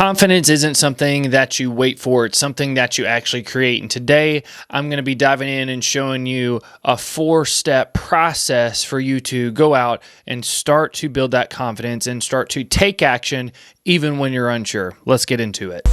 Confidence isn't something that you wait for, it's something that you actually create. And today I'm going to be diving in and showing you a 4-step process for you to go out and start to build that confidence and start to take action even when you're unsure. Let's get into it.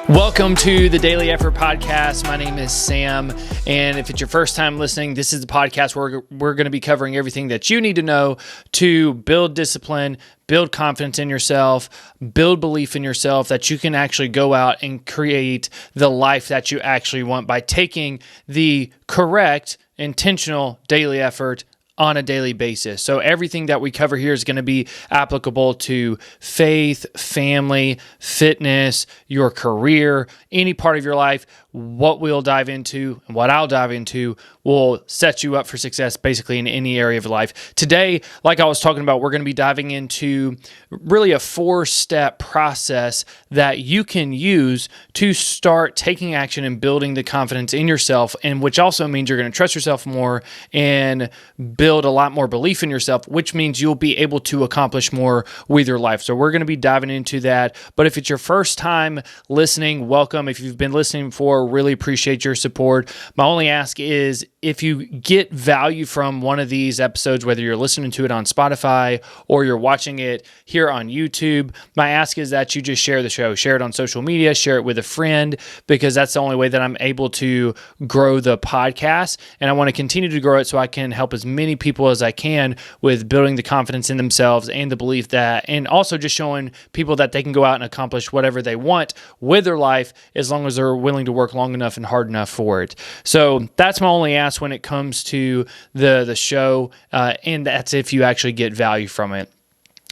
Welcome to the Daily Effort Podcast. My name is Sam, and if it's your first time listening, this is the podcast where we're going to be covering everything that you need to know to build discipline, build confidence in yourself, build belief in yourself that you can actually go out and create the life that you actually want by taking the correct, intentional daily effort on a daily basis. So everything that we cover here is going to be applicable to faith, family, fitness, your career, any part of your life. What we'll dive into and what I'll dive into will set you up for success basically in any area of life. Today, like I was talking about, we're going to be diving into really a 4-step process that you can use to start taking action and building the confidence in yourself, and which also means you're going to trust yourself more and build a lot more belief in yourself, which means you'll be able to accomplish more with your life. So we're going to be diving into that. But if it's your first time listening, welcome. If you've been listening before, really appreciate your support. My only ask is if you get value from one of these episodes, whether you're listening to it on Spotify or you're watching it here on YouTube, my ask is that you just share the show, share it on social media, share it with a friend, because that's the only way that I'm able to grow the podcast. And I want to continue to grow it so I can help as many people as I can with building the confidence in themselves and the belief that, and also just showing people that they can go out and accomplish whatever they want with their life as long as they're willing to work long enough and hard enough for it. So that's my only ask when it comes to the show, and that's if you actually get value from it.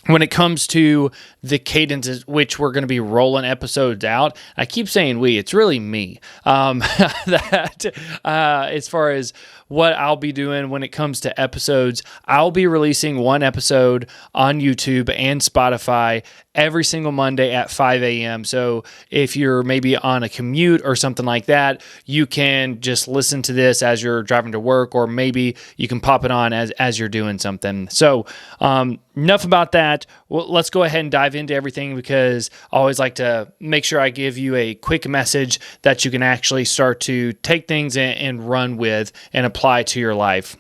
When it comes to the cadence which we're going to be rolling episodes out, I keep saying we, it's really me. As far as what I'll be doing when it comes to episodes, I'll be releasing one episode on YouTube and Spotify every single Monday at 5 a.m. So if you're maybe on a commute or something like that, you can just listen to this as you're driving to work, or maybe you can pop it on as you're doing something. So enough about that. Well, let's go ahead and dive into everything, because I always like to make sure I give you a quick message that you can actually start to take things and run with and apply to your life.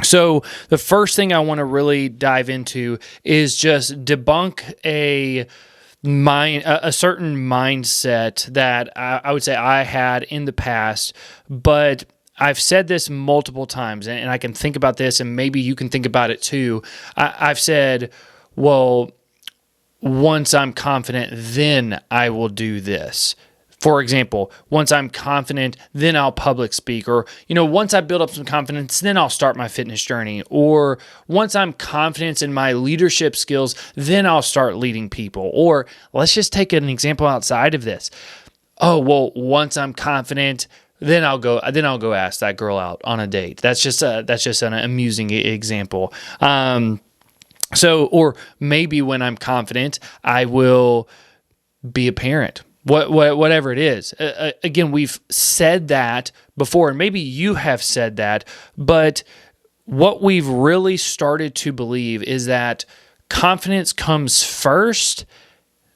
So the first thing I want to really dive into is just debunk a certain mindset that I would say I had in the past, but I've said this multiple times, and I can think about this, and maybe you can think about it too. I've said, well, once I'm confident, then I will do this. For example, once I'm confident, then I'll public speak. Or, once I build up some confidence, then I'll start my fitness journey. Or once I'm confident in my leadership skills, then I'll start leading people. Or let's just take an example outside of this. Oh, well, once I'm confident, then I'll go ask that girl out on a date. That's just an amusing example. Or maybe when I'm confident, I will be a parent. Whatever it is. Again, we've said that before, and maybe you have said that, but what we've really started to believe is that confidence comes first,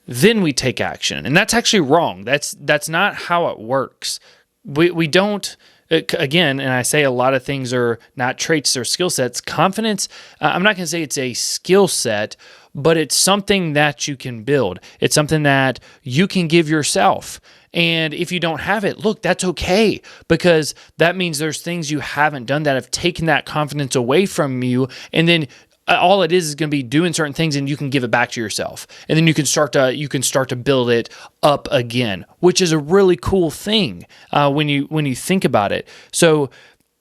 then we take action. And that's actually wrong. That's not how it works. We don't, again, and I say a lot of things are not traits or skill sets. Confidence, I'm not going to say it's a skill set, but it's something that you can build. It's something that you can give yourself. And if you don't have it, look, that's okay, because that means there's things you haven't done that have taken that confidence away from you. And then all it is going to be doing certain things, and you can give it back to yourself. And then you can start to build it up again, which is a really cool thing when you think about it. So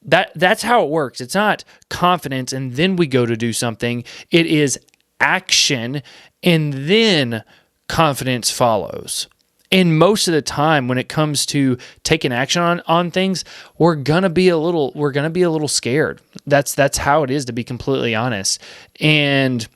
that's how it works. It's not confidence and then we go to do something. It is action, and then confidence follows. And most of the time when it comes to taking action on things, we're gonna be a little scared. That's how it is, to be completely honest. And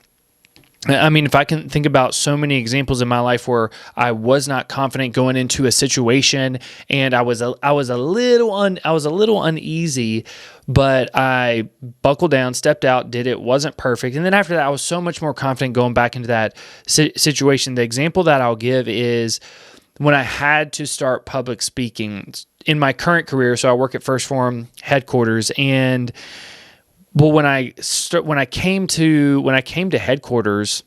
I mean, if I can think about so many examples in my life where I was not confident going into a situation, and I was a little uneasy, but I buckled down, stepped out, did it, wasn't perfect, and then after that, I was so much more confident going back into that situation. The example that I'll give is when I had to start public speaking in my current career. So I work at First Form headquarters, and well, when I came to headquarters,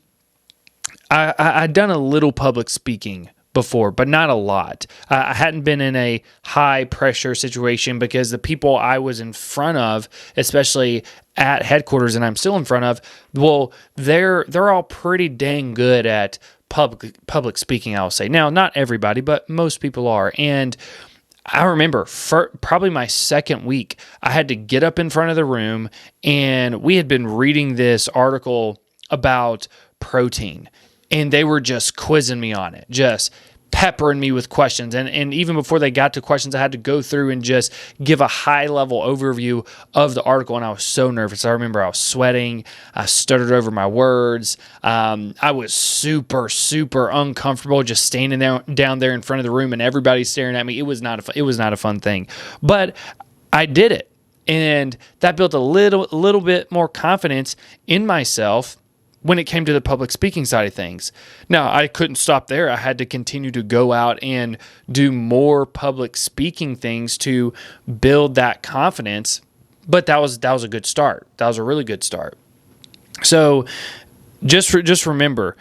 I'd done a little public speaking before, but not a lot. I hadn't been in a high pressure situation because the people I was in front of, especially at headquarters, and I'm still in front of, well, they're all pretty dang good at public speaking, I'll say. Now, not everybody, but most people are. And I remember probably my second week, I had to get up in front of the room, and we had been reading this article about protein, and they were just quizzing me on it, just peppering me with questions. And even before they got to questions, I had to go through and just give a high-level overview of the article, and I was so nervous. I remember I was sweating. I stuttered over my words. I was super, super uncomfortable just standing down there in front of the room, and everybody's staring at me. It was not a fun thing, but I did it, and that built a little bit more confidence in myself when it came to the public speaking side of things. Now, I couldn't stop there. I had to continue to go out and do more public speaking things to build that confidence, but that was a good start. That was a really good start. So just remember,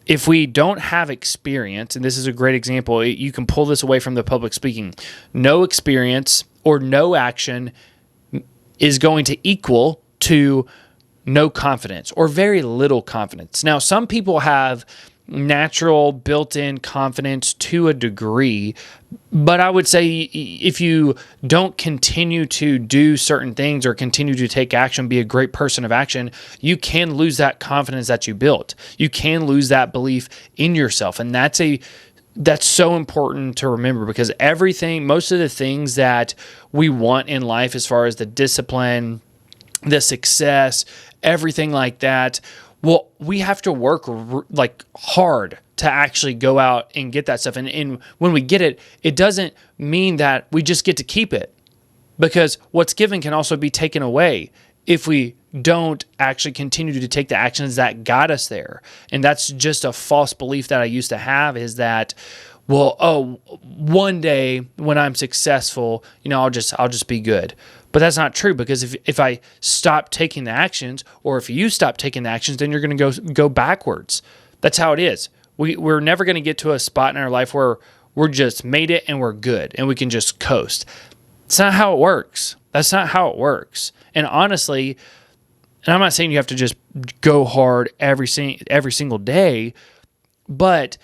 if we don't have experience, and this is a great example, you can pull this away from the public speaking. No experience or no action is going to equal to no confidence or very little confidence. Now, some people have natural built-in confidence to a degree, but I would say if you don't continue to do certain things or continue to take action, be a great person of action, you can lose that confidence that you built. You can lose that belief in yourself, and that's so important to remember, because most of the things that we want in life, as far as the discipline, the success, everything like that, well, we have to work hard to actually go out and get that stuff. And when we get it, it doesn't mean that we just get to keep it, because what's given can also be taken away if we don't actually continue to take the actions that got us there. And that's just a false belief that I used to have, is that, well, one day when I'm successful, I'll just be good. But that's not true, because if I stop taking the actions, or if you stop taking the actions, then you're going to go backwards. That's how it is. We're never going to get to a spot in our life where we're just made it and we're good and we can just coast. It's not how it works. That's not how it works. And honestly, and I'm not saying you have to just go hard every single day, but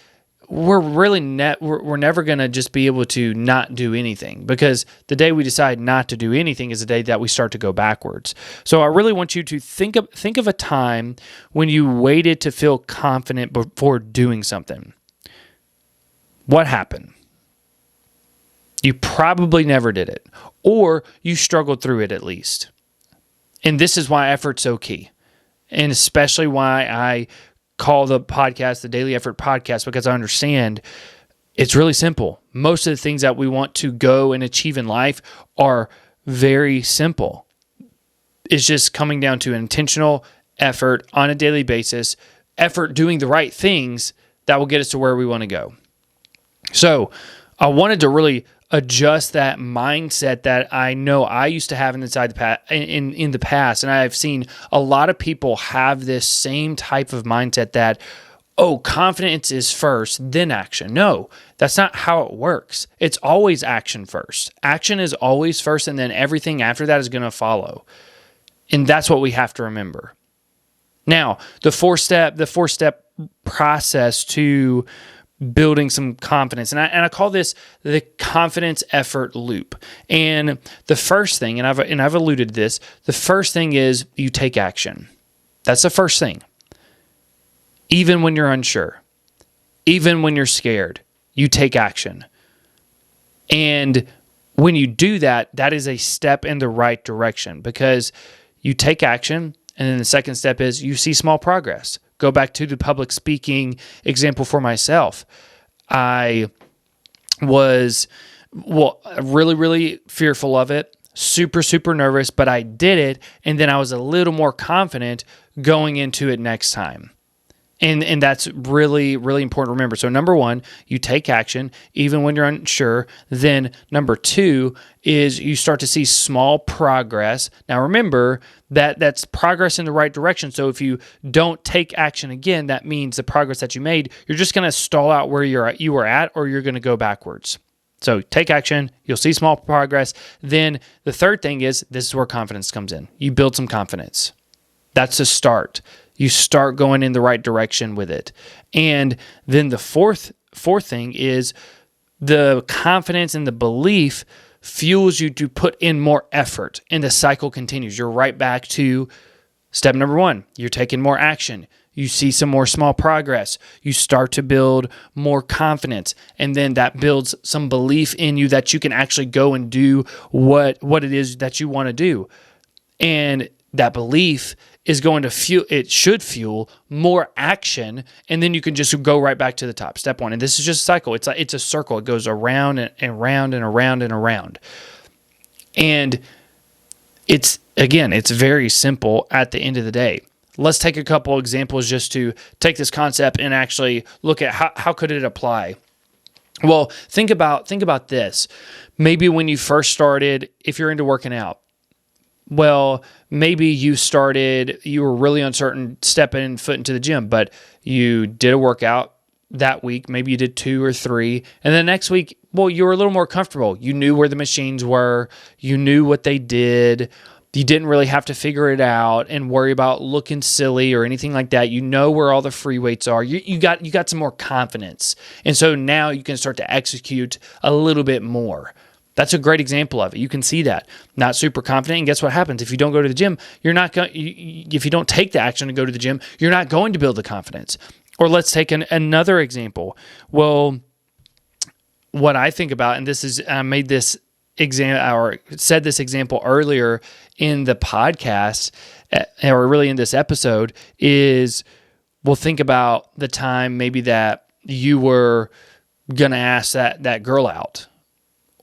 we're never going to just be able to not do anything, because the day we decide not to do anything is the day that we start to go backwards. So I really want you to think of a time when you waited to feel confident before doing something. What happened? You probably never did it, or you struggled through it at least. And this is why effort's so key, and especially why I call the podcast the Daily Effort Podcast, because I understand it's really simple. Most of the things that we want to go and achieve in life are very simple. It's just coming down to intentional effort on a daily basis, effort doing the right things that will get us to where we want to go. So I wanted to really adjust that mindset that I know I used to have in the past, and I've seen a lot of people have this same type of mindset that, confidence is first, then action. No, that's not how it works. It's always action first. Action is always first, and then everything after that is going to follow. And that's what we have to remember. Now, the four-step process to building some confidence. And I call this the confidence effort loop. And the first thing, and I've alluded to this, the first thing is you take action. That's the first thing. Even when you're unsure, even when you're scared, you take action. And when you do that, that is a step in the right direction, because you take action, And then the second step is you see small progress. Go back to the public speaking example for myself. I was, really, really fearful of it, super, super nervous, but I did it. And then I was a little more confident going into it next time. And that's really, really important to remember. So number one, you take action even when you're unsure. Then number two is you start to see small progress. Now remember that that's progress in the right direction. So if you don't take action again, that means the progress that you made, you're just going to stall out where you were at, or you're going to go backwards. So take action, you'll see small progress. Then the third thing is, this is where confidence comes in. You build some confidence. That's a start. You start going in the right direction with it. And then the fourth thing is the confidence and the belief fuels you to put in more effort, and the cycle continues. You're right back to step number one. You're taking more action. You see some more small progress. You start to build more confidence, and then that builds some belief in you that you can actually go and do what it is that you want to do. And that belief is going to should fuel more action, and then you can just go right back to the top. Step one. And this is just a cycle. It's a circle. It goes around and around and around and around. And it's very simple at the end of the day. Let's take a couple examples just to take this concept and actually look at how could it apply. Well, think about this. Maybe when you first started, if you're into working out, well, maybe you were really uncertain stepping foot into the gym, but you did a workout that week. Maybe you did 2 or 3. And then next week, you were a little more comfortable. You knew where the machines were. You knew what they did. You didn't really have to figure it out and worry about looking silly or anything like that. You know where all the free weights are. You got some more confidence. And so now you can start to execute a little bit more. That's a great example of it. You can see that. Not super confident, and guess what happens? If you don't go to the gym, you're not going. If you don't take the action to go to the gym, you're not going to build the confidence. Or let's take another example. Well, what I think about, and this is I made this example or said this example earlier in the podcast, or really in this episode, is we'll think about the time maybe that you were gonna ask that girl out.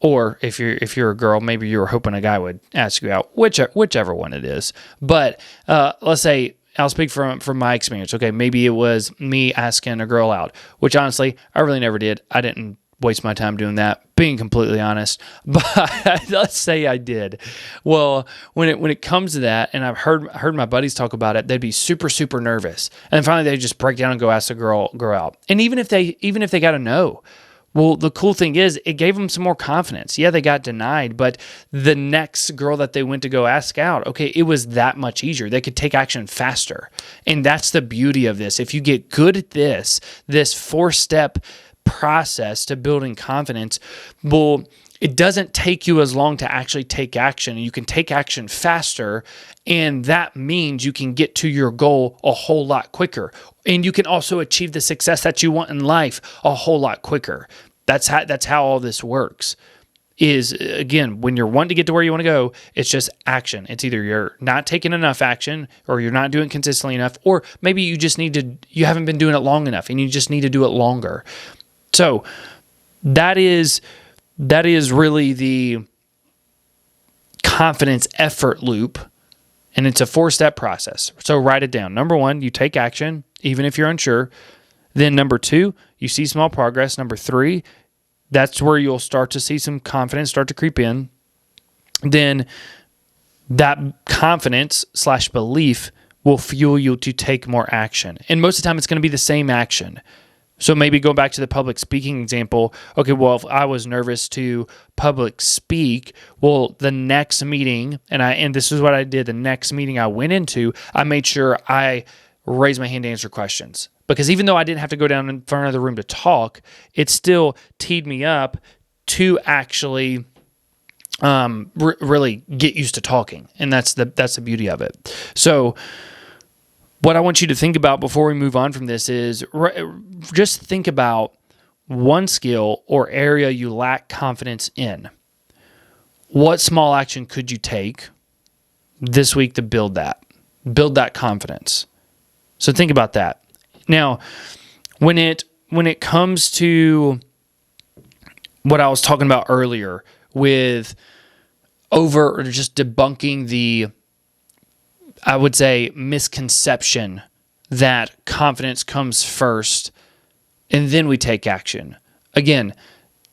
Or if you're a girl, maybe you were hoping a guy would ask you out, whichever one it is. But let's say, I'll speak from my experience. Okay, maybe it was me asking a girl out, which honestly, I really never did. I didn't waste my time doing that, being completely honest. But let's say I did. Well, when it comes to that, and I've heard my buddies talk about it, they'd be super, super nervous. And then finally they just break down and go ask the girl out. And even if they got a no, well, the cool thing is it gave them some more confidence. Yeah, they got denied, but the next girl that they went to go ask out, okay, it was that much easier. They could take action faster. And that's the beauty of this. If you get good at this 4-step process to building confidence, well, it doesn't take you as long to actually take action. You can take action faster, and that means you can get to your goal a whole lot quicker. And you can also achieve the success that you want in life a whole lot quicker. That's how all this works. Is, again, when you're wanting to get to where you want to go, it's just action. It's either you're not taking enough action, or you're not doing it consistently enough, or maybe you haven't been doing it long enough and you just need to do it longer. So that is really the confidence effort loop, and it's a 4-step process. So write it down. Number 1, you take action, even if you're unsure. Then number 2, you see small progress. Number 3, that's where you'll start to see some confidence start to creep in. Then that confidence / belief will fuel you to take more action. And most of the time, it's going to be the same action. So maybe go back to the public speaking example. Okay, well, if I was nervous to public speak, well, the next meeting, and this is what I did, the next meeting I went into, I made sure I raised my hand to answer questions. Because even though I didn't have to go down in front of the room to talk, it still teed me up to actually really get used to talking. And that's the beauty of it. So what I want you to think about before we move on from this is just think about one skill or area you lack confidence in. What small action could you take this week to build that? build that confidence. So think about that. Now, when it comes to what I was talking about earlier with or just debunking the, I would say, misconception that confidence comes first and then we take action. Again,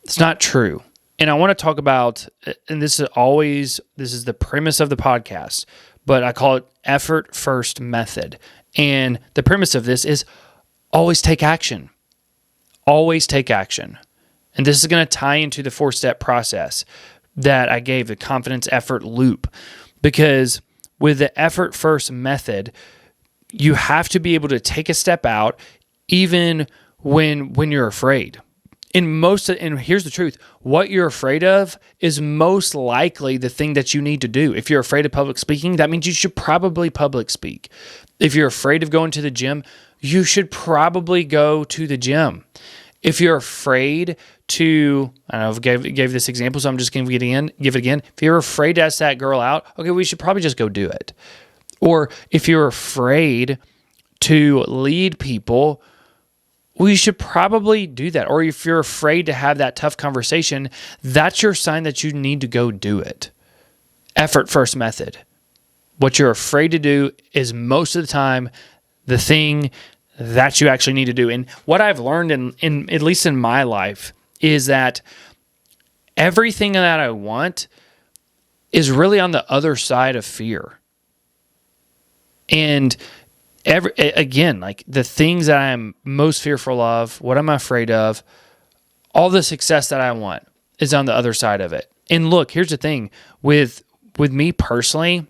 it's not true. And I want to talk about, and this is the premise of the podcast, but I call it effort first method. And the premise of this is always take action. Always take action. And this is going to tie into the 4-step process that I gave, the confidence effort loop. Because with the effort first method, you have to be able to take a step out even when you're afraid. And here's the truth, what you're afraid of is most likely the thing that you need to do. If you're afraid of public speaking, that means you should probably public speak. If you're afraid of going to the gym, you should probably go to the gym. If you're afraid to, I don't know, I gave this example, so I'm just going to give it again. If you're afraid to ask that girl out, okay, we should probably just go do it. Or if you're afraid to lead people, we should probably do that. Or if you're afraid to have that tough conversation, that's your sign that you need to go do it. Effort first method. What you're afraid to do is most of the time the thing that you actually need to do. And what I've learned in at least in my life is that everything that I want is really on the other side of fear. And again, like the things that I'm most fearful of, what I'm afraid of, all the success that I want is on the other side of it. And look, here's the thing with me personally,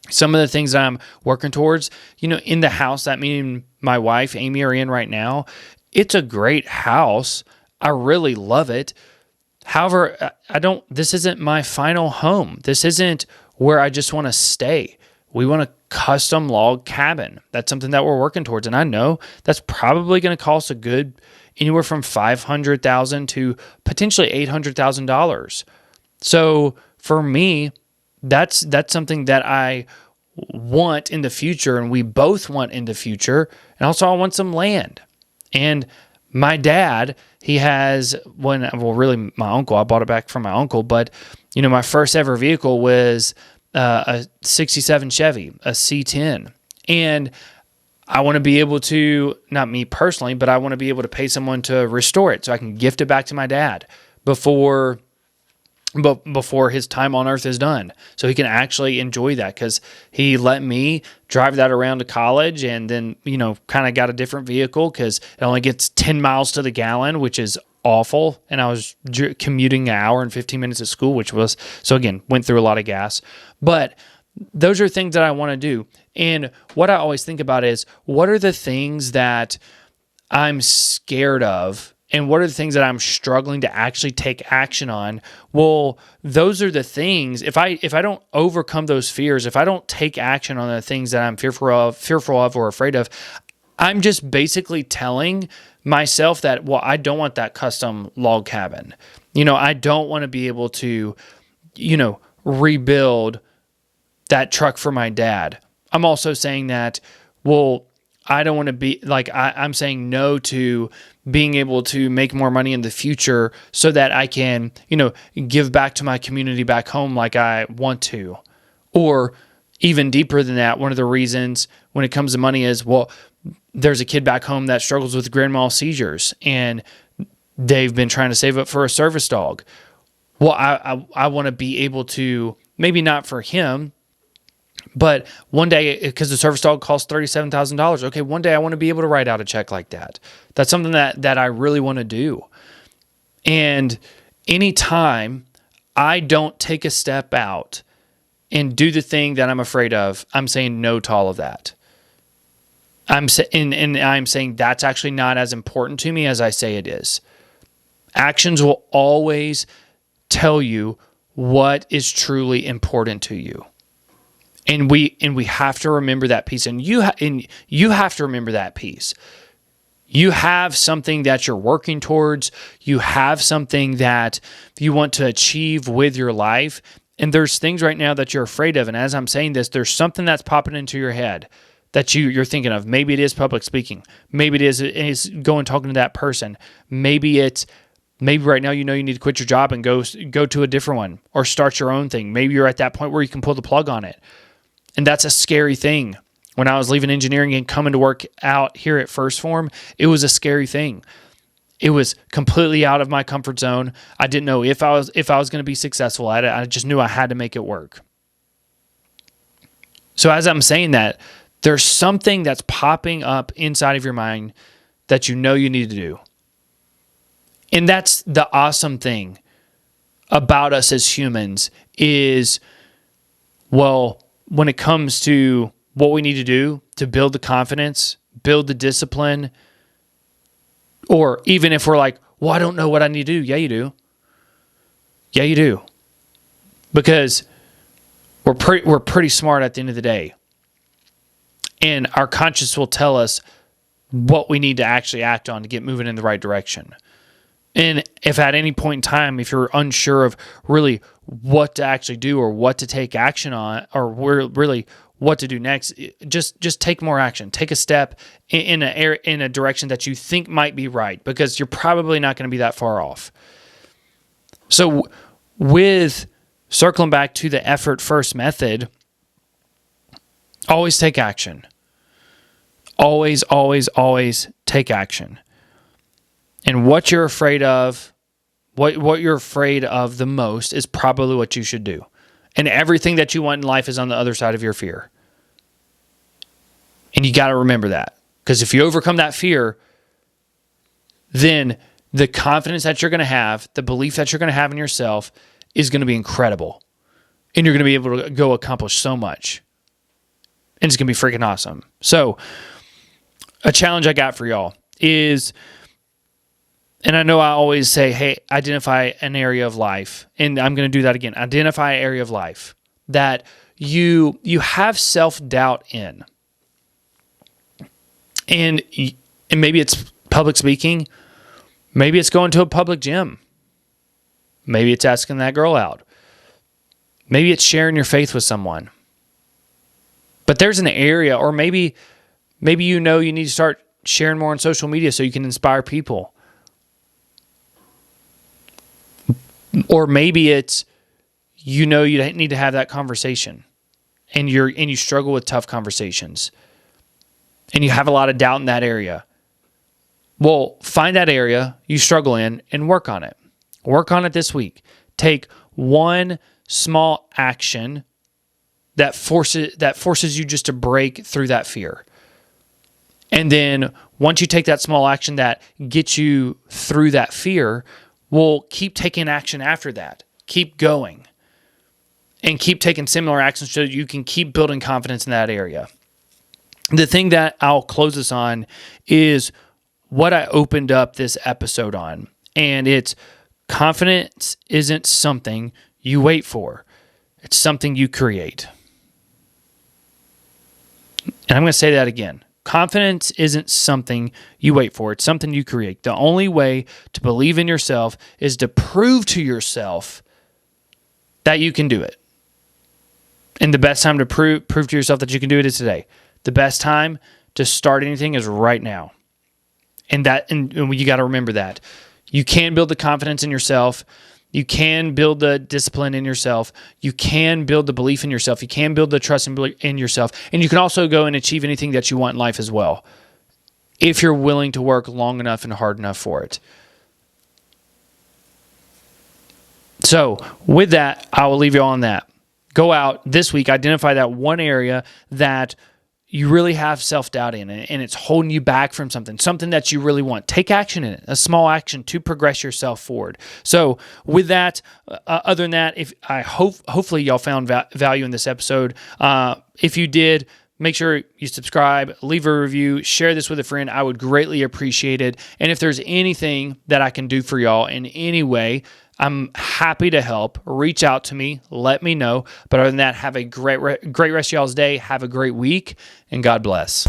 some of the things that I'm working towards, in the house that me and my wife, Amy, are in right now, it's a great house. I really love it. However, this isn't my final home. This isn't where I just want to stay. We want a custom log cabin. That's something that we're working towards. And I know that's probably going to cost anywhere from $500,000 to potentially $800,000. So for me, that's something that I want in the future, and we both want in the future. And also I want some land. And my dad, he has really my uncle, I bought it back from my uncle, but my first ever vehicle was a 67 Chevy, a C10. And I want to be able to, not me personally, but I want to be able to pay someone to restore it so I can gift it back to my dad before his time on earth is done. So he can actually enjoy that, because he let me drive that around to college, and then, kind of got a different vehicle because it only gets 10 miles to the gallon, which is awful. And I was commuting an hour and 15 minutes at school, so again, went through a lot of gas. But those are things that I want to do. And what I always think about is, what are the things that I'm scared of? And what are the things that I'm struggling to actually take action on? Well, those are the things, if I don't overcome those fears, if I don't take action on the things that I'm fearful of or afraid of, I'm just basically telling myself that, well, I don't want that custom log cabin. I don't want to be able to, rebuild that truck for my dad. I'm also saying that, well, I don't want to be I'm saying no to being able to make more money in the future so that I can, give back to my community back home like I want to. Or even deeper than that, one of the reasons when it comes to money is, well, there's a kid back home that struggles with grand mal seizures, and they've been trying to save up for a service dog. Well, I want to be able to, maybe not for him, but one day, because the service dog costs $37,000, okay, one day I want to be able to write out a check like that. That's something that I really want to do. And anytime I don't take a step out and do the thing that I'm afraid of, I'm saying no to all of that. I'm saying that's actually not as important to me as I say it is. Actions will always tell you what is truly important to you. And we have to remember that piece. And you have to remember that piece. You have something that you're working towards. You have something that you want to achieve with your life. And there's things right now that you're afraid of. And as I'm saying this, there's something that's popping into your head that you're thinking of. Maybe it is public speaking. Maybe it is going talking to that person. Maybe right now you need to quit your job and go to a different one or start your own thing. Maybe you're at that point where you can pull the plug on it. And that's a scary thing. When I was leaving engineering and coming to work out here at First Form, it was a scary thing. It was completely out of my comfort zone. I didn't know if I was going to be successful at it. I just knew I had to make it work. So as I'm saying that, there's something that's popping up inside of your mind that you need to do. And that's the awesome thing about us as humans is, well, when it comes to what we need to do to build the confidence, build the discipline, or even if we're like, well, I don't know what I need to do. Yeah, you do. Yeah, you do. Because we're pretty smart at the end of the day. And our conscience will tell us what we need to actually act on to get moving in the right direction. And if at any point in time, if you're unsure of really what to actually do or what to take action on, or really what to do next, just take more action. Take a step in a direction that you think might be right, because you're probably not going to be that far off. So with circling back to the effort first method, always take action. Always, always, always take action. And what you're afraid of, what you're afraid of the most is probably what you should do. And everything that you want in life is on the other side of your fear. And you got to remember that. Because if you overcome that fear, then the confidence that you're going to have, the belief that you're going to have in yourself is going to be incredible. And you're going to be able to go accomplish so much. And it's going to be freaking awesome. So, a challenge I got for y'all is, and I know I always say, hey, identify an area of life. And I'm going to do that again. Identify an area of life that you have self-doubt in. And maybe it's public speaking. Maybe it's going to a public gym. Maybe it's asking that girl out. Maybe it's sharing your faith with someone. But there's an area, or maybe you need to start sharing more on social media so you can inspire people. Or maybe it's you need to have that conversation, and you struggle with tough conversations, and you have a lot of doubt in that area. Well, find that area you struggle in and work on it. Work on it this week. Take one small action that forces you just to break through that fear. And then once you take that small action that gets you through that fear, we'll keep taking action after that. Keep going. And keep taking similar actions so you can keep building confidence in that area. The thing that I'll close this on is what I opened up this episode on. And it's confidence isn't something you wait for. It's something you create. And I'm going to say that again. Confidence isn't something you wait for. It's something you create. The only way to believe in yourself is to prove to yourself that you can do it. And the best time to prove to yourself that you can do it is today. The best time to start anything is right now. And you got to remember that. You can build the confidence in yourself. You can build the discipline in yourself. You can build the belief in yourself. You can build the trust in yourself. And you can also go and achieve anything that you want in life as well, if you're willing to work long enough and hard enough for it. So with that, I will leave you on that. Go out this week, identify that one area that you really have self-doubt in, and it's holding you back from something that you really want. Take action in it, a small action to progress yourself forward. So with that, other than that, hopefully y'all found value in this episode. If you did, make sure you subscribe, leave a review, share this with a friend. I would greatly appreciate it. And if there's anything that I can do for y'all in any way, I'm happy to help. Reach out to me. Let me know. But other than that, have a great rest of y'all's day. Have a great week, and God bless.